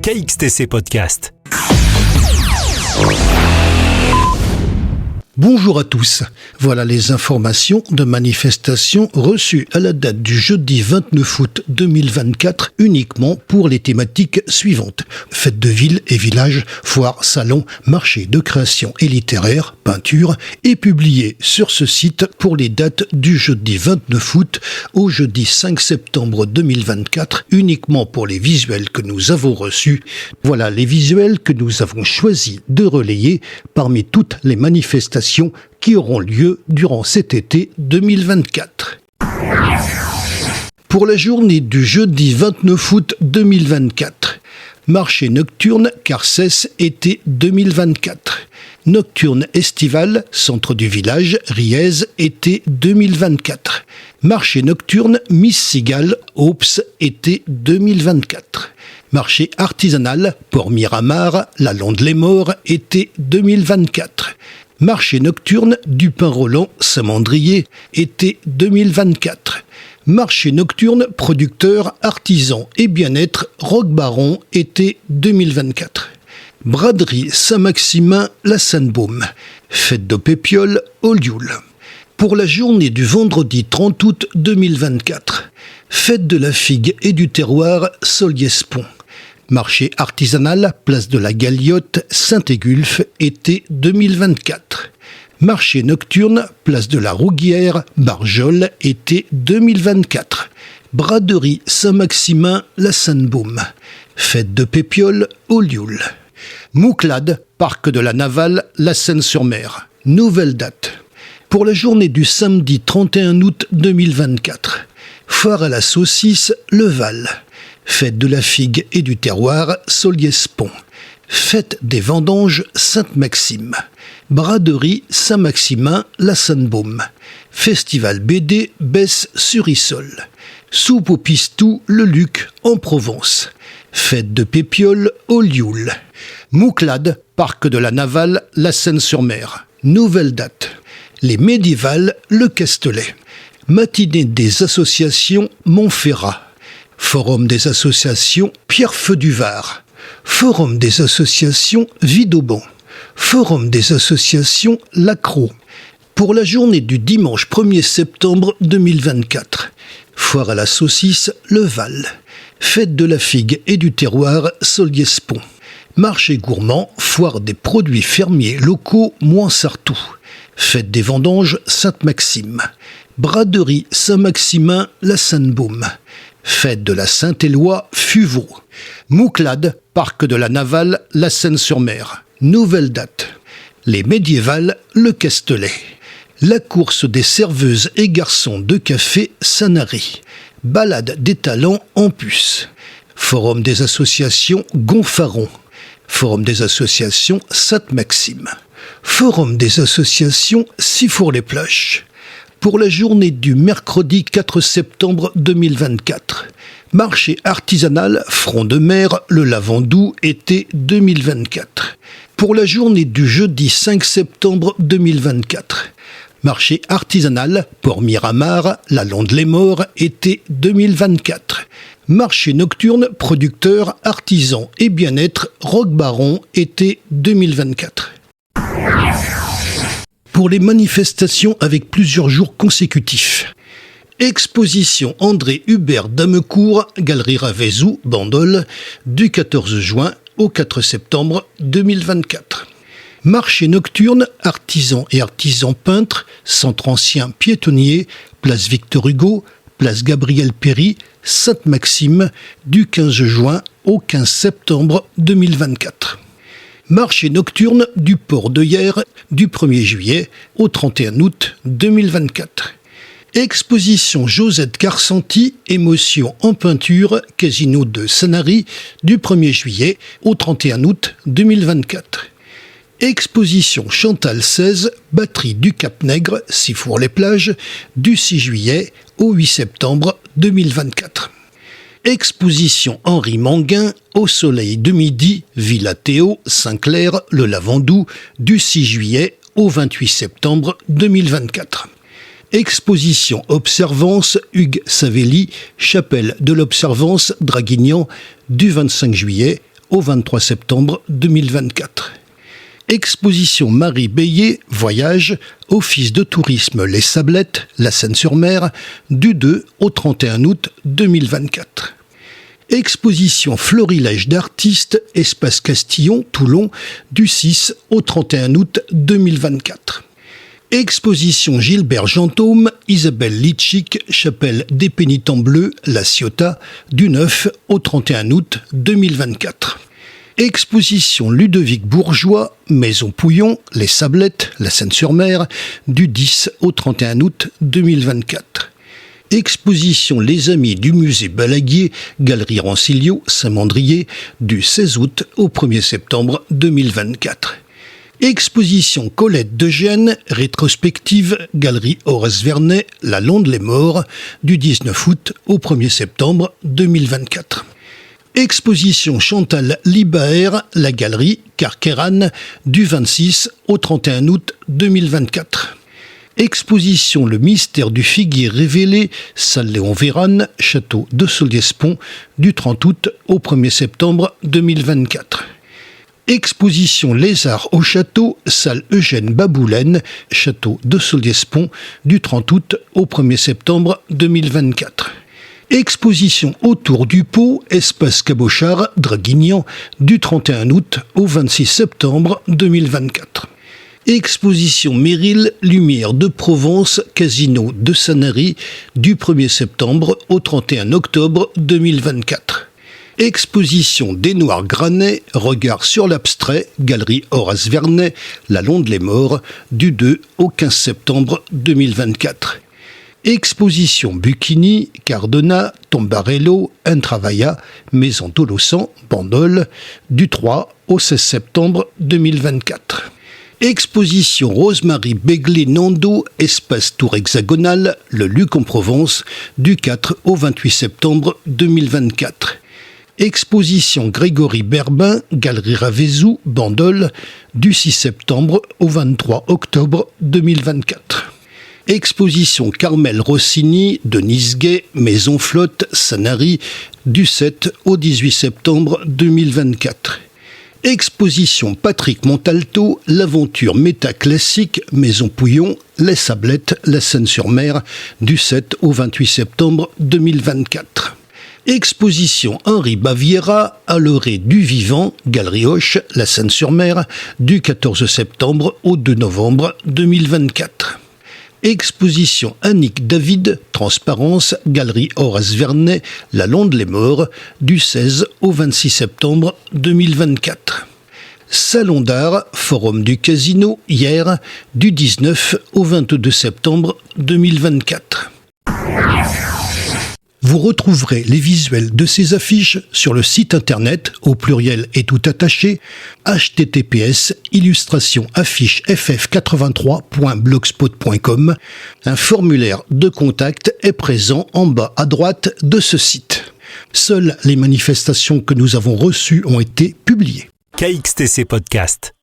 KXTC Podcast. Bonjour à tous. Voilà les informations de manifestations reçues à la date du jeudi 29 août 2024 uniquement pour les thématiques suivantes. Fêtes de ville et village, foires, salons, marchés de création et littéraire, peinture et publiées sur ce site pour les dates du jeudi 29 août au jeudi 5 septembre 2024 uniquement pour les visuels que nous avons reçus. Voilà les visuels que nous avons choisi de relayer parmi toutes les manifestations qui auront lieu durant cet été 2024. Pour la journée du jeudi 29 août 2024, marché nocturne Carcès été 2024. Nocturne estival, centre du village, Riez, été 2024. Marché nocturne Miss Cigale, Aups, été 2024. Marché artisanal, Port-Miramar, la Londe-les-Morts, été 2024. Marché nocturne Dupin-Roland, Saint-Mandrier, été 2024. Marché nocturne producteurs, artisans et bien-être, Roquebaron, été 2024. Braderie Saint-Maximin, la Sainte-Baume. Fête de Pépiole, Olioul. Pour la journée du vendredi 30 août 2024, fête de la figue et du terroir, Solliès-Pont. Marché artisanal, place de la Galiote, Saint-Égulphe, été 2024. Marché nocturne, place de la Rouguière, Barjol, été 2024. Braderie Saint-Maximin, la Sainte-Baume. Fête de Pépiole, Olioul. Mouclade, parc de la Navale, la Seine-sur-Mer. Nouvelle date. Pour la journée du samedi 31 août 2024. Foire à la saucisse, Le Val. Fête de la figue et du terroir, Solliès-Pont. Fête des vendanges, Sainte-Maxime. Braderie Saint-Maximin, la Sainte-Baume. Festival BD, Besse-sur-Issole. Soupe au pistou, Le Luc, en Provence. Fête de Pépiole, Olioul. Mouclade, parc de la Navale, la Seine-sur-Mer. Nouvelle date. Les médiévales, Le Castelet. Matinée des associations, Montferrat. Forum des associations Pierrefeu du Var. Forum des associations Vidauban. Forum des associations Lacroix. Pour la journée du dimanche 1er septembre 2024. Foire à la saucisse Le Val. Fête de la figue et du terroir Solliès-Pont. Marché gourmand, foire des produits fermiers locaux Moinsartou. Fête des vendanges Sainte-Maxime. Braderie Saint-Maximin, la Sainte-Baume. Fête de la Saint-Éloi, Fuveau. Mouclade, parc de la Navale, la Seine-sur-Mer. Nouvelle date. Les médiévales, Le Castelet. La course des serveuses et garçons de café Sanary. Balade des talents en puce. Forum des associations Gonfaron. Forum des associations Sainte-Maxime. Forum des associations Sifour-les-Plaches. Pour la journée du mercredi 4 septembre 2024. Marché artisanal Front de Mer, le Lavandou, été 2024. Pour la journée du jeudi 5 septembre 2024. Marché artisanal Port-Miramar, la Londe-les-Morts, été 2024. Marché nocturne producteurs, artisans et bien-être, Roquebaron, été 2024. Pour les manifestations avec plusieurs jours consécutifs. Exposition André Hubert d'Amecourt, Galerie Ravezou, Bandol, du 14 juin au 4 septembre 2024. Marché nocturne, artisans et artisans peintres, centre ancien piétonnier, place Victor Hugo, place Gabriel Péry, Sainte-Maxime, du 15 juin au 15 septembre 2024. Marché nocturne du port de Hyères du 1er juillet au 31 août 2024. Exposition Josette Carcenti, émotion en peinture, Casino de Sanary du 1er juillet au 31 août 2024. Exposition Chantal 16, batterie du Cap-Nègre, Sifour-les-Plages, du 6 juillet au 8 septembre 2024. Exposition Henri Manguin, Au soleil de midi, Villa Théo, Saint-Clair, le Lavandou, du 6 juillet au 28 septembre 2024. Exposition Observance, Hugues Savelli, Chapelle de l'Observance, Draguignan, du 25 juillet au 23 septembre 2024. Exposition Marie Beillet, Voyage, Office de tourisme Les Sablettes, La Seine-sur-Mer, du 2 au 31 août 2024. Exposition Florilège d'artistes, Espace Castillon, Toulon, du 6 au 31 août 2024. Exposition Gilbert Gentôme, Isabelle Litchik, Chapelle des Pénitents Bleus, La Ciotat, du 9 au 31 août 2024. Exposition Ludovic Bourgeois, Maison Pouillon, Les Sablettes, La Seine-sur-Mer, du 10 au 31 août 2024. Exposition Les Amis du Musée Balaguier, Galerie Rancilio, Saint-Mandrier, du 16 août au 1er septembre 2024. Exposition Colette de Gênes, rétrospective, Galerie Horace Vernet, La Londe-les-Morts, du 19 août au 1er septembre 2024. Exposition Chantal Libaert, La Galerie Carqueran, du 26 au 31 août 2024. Exposition Le Mystère du Figuier révélé, Salle Léon Vérane, Château de Solliès-Pont, du 30 août au 1er septembre 2024. Exposition Les Arts au Château, Salle Eugène Baboulène, Château de Solliès-Pont, du 30 août au 1er septembre 2024. Exposition Autour du Pot, Espace Cabochard, Draguignan, du 31 août au 26 septembre 2024. Exposition Méril, Lumière de Provence, Casino de Sanary, du 1er septembre au 31 octobre 2024. Exposition Des Noirs Granets, Regard sur l'abstrait, Galerie Horace Vernet, La Londe-les-Morts, du 2 au 15 septembre 2024. Exposition Bucchini, Cardona, Tombarello, Intravaya, Maison Tolosan, Bandol, du 3 au 16 septembre 2024. Exposition Rosemary Begley-Nando, Espace Tour Hexagonal, Le Luc en Provence, du 4 au 28 septembre 2024. Exposition Grégory Berbin, Galerie Ravezou, Bandol, du 6 septembre au 23 octobre 2024. Exposition Carmel Rossini, Denise Gay, Maison Flotte, Sanary, du 7 au 18 septembre 2024. Exposition Patrick Montalto, L'aventure métaclassique, Maison Pouillon, Les Sablettes, La Seine-sur-Mer, du 7 au 28 septembre 2024. Exposition Henri Baviera, à l'orée du vivant, Galerie Hoche, La Seine-sur-Mer, du 14 septembre au 2 novembre 2024. Exposition Annick David, Transparence, Galerie Horace Vernet, La Londe-les-Morts, du 16 au 26 septembre 2024. Salon d'art, Forum du Casino, hier, du 19 au 22 septembre 2024. Vous retrouverez les visuels de ces affiches sur le site internet, au pluriel et tout attaché, https://illustrationafficheff83.blogspot.com. Un formulaire de contact est présent en bas à droite de ce site. Seules les manifestations que nous avons reçues ont été publiées. KXTC Podcast.